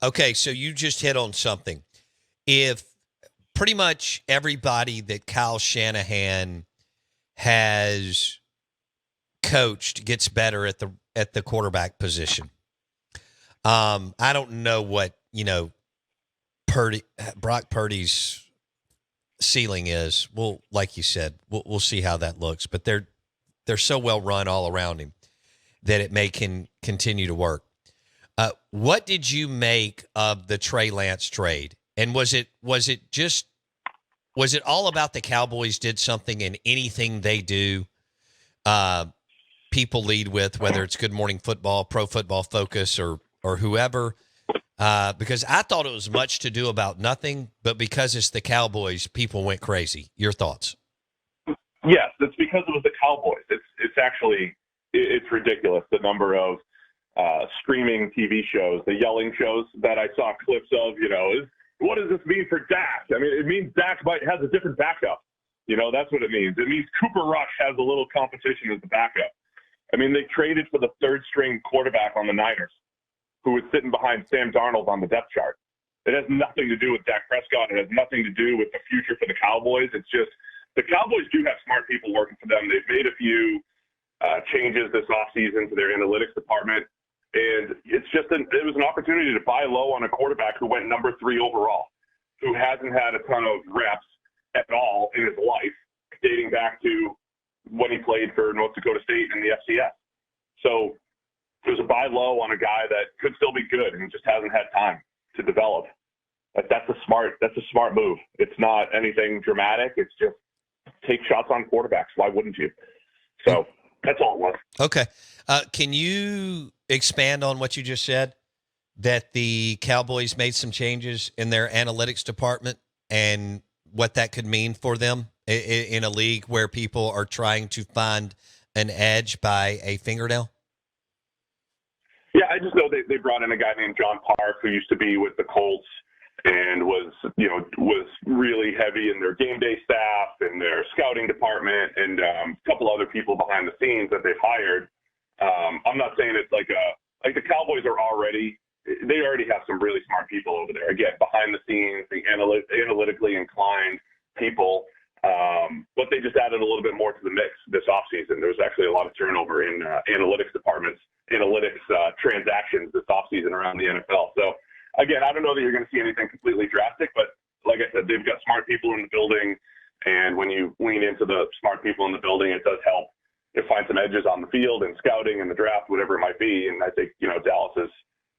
Okay, so you just hit on something. If pretty much everybody that Kyle Shanahan has coached gets better at the quarterback position. I don't know what Brock Purdy's ceiling is. Well, like you said, we'll see how that looks. But they're so well run all around him that it can continue to work. What did you make of the Trey Lance trade? And was it all about the Cowboys did something, and anything they do, people lead with, whether it's Good Morning Football, Pro Football Focus, or whoever? Because I thought it was much to do about nothing, but because it's the Cowboys, people went crazy. Your thoughts? Yes, it's because it was the Cowboys. It's ridiculous, the number of streaming TV shows, the yelling shows that I saw clips of. What does this mean for Dak? I mean, it means Dak has a different backup. That's what it means. It means Cooper Rush has a little competition as the backup. I mean, they traded for the third-string quarterback on the Niners, who was sitting behind Sam Darnold on the depth chart. It has nothing to do with Dak Prescott. It has nothing to do with the future for the Cowboys. It's just the Cowboys do have smart people working for them. They've made a few changes this offseason to their analytics department. And it was an opportunity to buy low on a quarterback who went number 3 overall, who hasn't had a ton of reps at all in his life, dating back to when he played for North Dakota State in the FCS. So it was a buy low on a guy that could still be good and just hasn't had time to develop. That's a smart move. It's not anything dramatic. It's just take shots on quarterbacks. Why wouldn't you? So that's all it was. Okay. Can you expand on what you just said, that the Cowboys made some changes in their analytics department and what that could mean for them in a league where people are trying to find an edge by a fingernail? Yeah, I just know they brought in a guy named John Park, who used to be with the Colts and was really heavy in their game day staff and their scouting department, and a couple other people behind the scenes that they've hired. I'm not saying it's like the Cowboys they already have some really smart people over there. Again, behind the scenes, the analytically inclined people. But they just added a little bit more to the mix this offseason. There was actually a lot of turnover in analytics departments, transactions this offseason around the NFL. So, again, I don't know that you're going to see anything completely drastic, but like I said, they've got smart people in the building, and when you lean into the smart people in the building, it does help to find some edges on the field and scouting and the draft, whatever it might be. And I think, Dallas is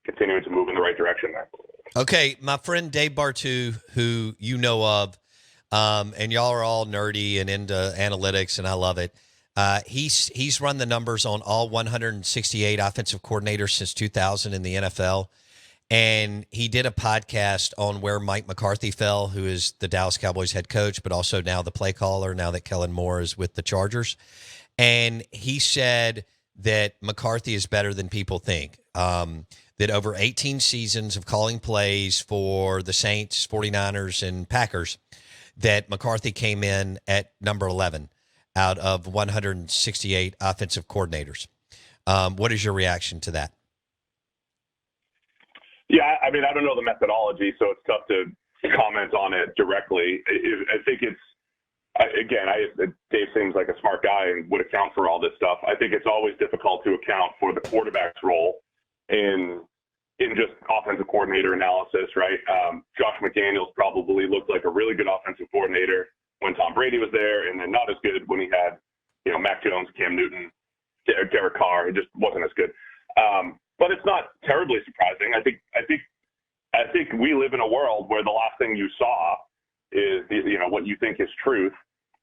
continuing to move in the right direction there. Okay, my friend Dave Bartoo, who you know of, and y'all are all nerdy and into analytics, and I love it. He's run the numbers on all 168 offensive coordinators since 2000 in the NFL. And he did a podcast on where Mike McCarthy fell, who is the Dallas Cowboys head coach, but also now the play caller, now that Kellen Moore is with the Chargers. And he said that McCarthy is better than people think. That over 18 seasons of calling plays for the Saints, 49ers, and Packers, that McCarthy came in at number 11 out of 168 offensive coordinators. What is your reaction to that? Yeah, I mean, I don't know the methodology, so it's tough to comment on it directly. I think Dave seems like a smart guy and would account for all this stuff. I think it's always difficult to account for the quarterback's role in just offensive coordinator analysis, right? Josh McDaniels probably looked like a really good offensive coordinator when Tom Brady was there, and then not as good when he had, Mac Jones, Cam Newton, Derek Carr. It just wasn't as good. But it's not terribly surprising. I think we live in a world where the last thing you saw is what you think is truth.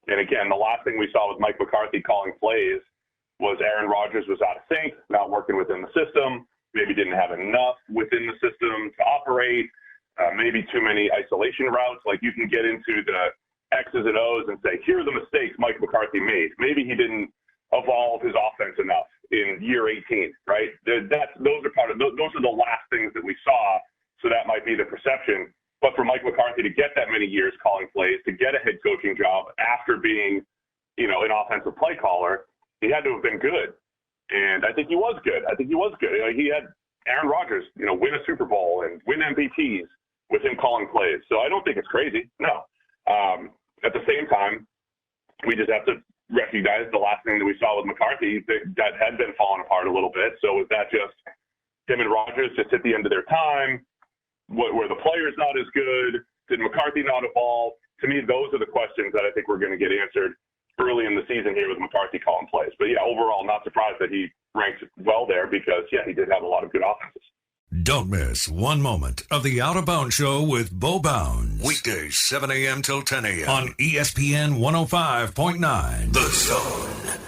And again, the last thing we saw with Mike McCarthy calling plays was Aaron Rodgers was out of sync, not working within the system, maybe didn't have enough within the system to operate, maybe too many isolation routes. Like, you can get into the X's and O's and say, here are the mistakes Mike McCarthy made. Maybe he didn't evolve his offense enough in year 18, right? Those are the last things that we saw. So that might be the perception. But for Mike McCarthy to get that many years calling plays, to get a head coaching job after being, an offensive play caller, he had to have been good. And I think he was good. He had Aaron Rodgers, win a Super Bowl and win MVPs with him calling plays. So I don't think it's crazy. No. At the same time, we just have to recognize the last thing that we saw with McCarthy that had been falling apart a little bit. So was that just him and Rodgers just at the end of their time? Were the players not as good? Did McCarthy not evolve? To me, those are the questions that I think we're going to get answered early in the season here with McCarthy calling plays. But yeah, overall, not surprised that he ranked well there because, yeah, he did have a lot of good offenses. Don't miss one moment of the Out of Bounds Show with Bo Bounds. Weekdays, 7 a.m. till 10 a.m. on ESPN 105.9. The Zone.